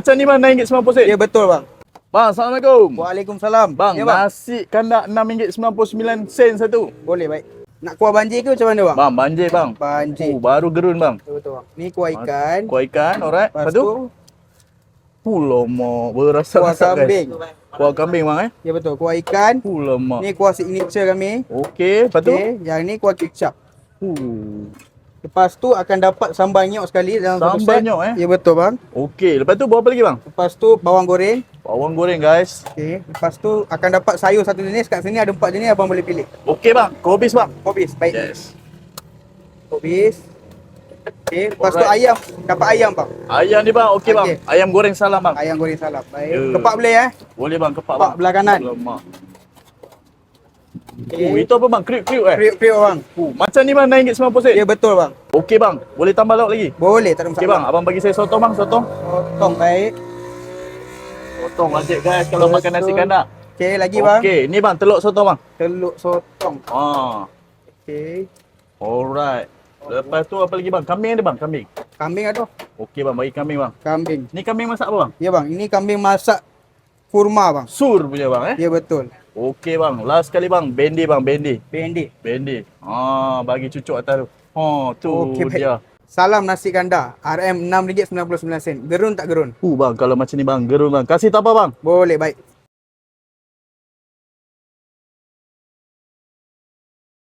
macam ni bang, RM6.90. Ya betul bang. Bang, Assalamualaikum. Waalaikumsalam. Bang, ya, bang. nasi kandak RM6.99 satu. Boleh baik. Nak kuah banjir ke macam mana bang? Bang, banjir bang. Banjir. Baru gerun bang. Ya, betul bang. Ni kuah ikan. Kuah ikan, alright. Lepas Lepas tu? tu Lemak, berasa-rasa kuah guys. kambing. Kuah kambing bang Ya betul. Kuah ikan. Lemak. Ni kuah signature kami. Okey, lepas tu? Okey, yang ni kuah kicap. Uh. Lepas tu akan dapat sambal nyok sekali dalam satu Sambal set. nyok, Ya betul bang. Okey, lepas tu buat apa lagi bang? Lepas tu bawang goreng. Bawang goreng guys. Okey, lepas tu akan dapat sayur satu jenis. Kat sini ada 4 jenis, abang boleh pilih. Okey bang, kobis bang. Kobis, baik. Yes. Kobis. Okey, lepas tu Alright. ayam. Dapat ayam bang. Ayam ni bang, okey bang. Okey. Ayam goreng salam bang. Ayam goreng salap. Baik. Ya. Kepak boleh Boleh bang, kepak Kepak bang. belah kanan. Lemak. Okey. Itu apa bang? Kriuk-kriuk Kriuk-kriuk bang. Macam ni bang, RM6.90. Ya betul bang. Okey bang, boleh tambah lauk lagi? Boleh, tak ada masalah. Okey bang, abang bagi saya sotong bang, sotong. Potong baik. Sotong wajib guys kalau makan nasi kandak. Okey, lagi bang. Okey, ni bang telur sotong bang. Telur sotong. Okey. Alright. Lepas tu apa lagi bang? Kambing ada bang, kambing. Kambing ada. Okey bang, bagi kambing bang. Kambing. Ni kambing masak apa bang? Ya bang, ini kambing masak kurma bang. Sur punya bang Ya betul. Okey bang, last sekali bang, bendi bang, bendi. Bendi. Bendi. Bagi cucuk atas tu. Tu Okey, baik. dia. Salam nasi kandar. RM RM6.99. Gerun tak gerun? Bang, kalau macam ni bang, gerun bang. Kasih tambah bang. Boleh, baik.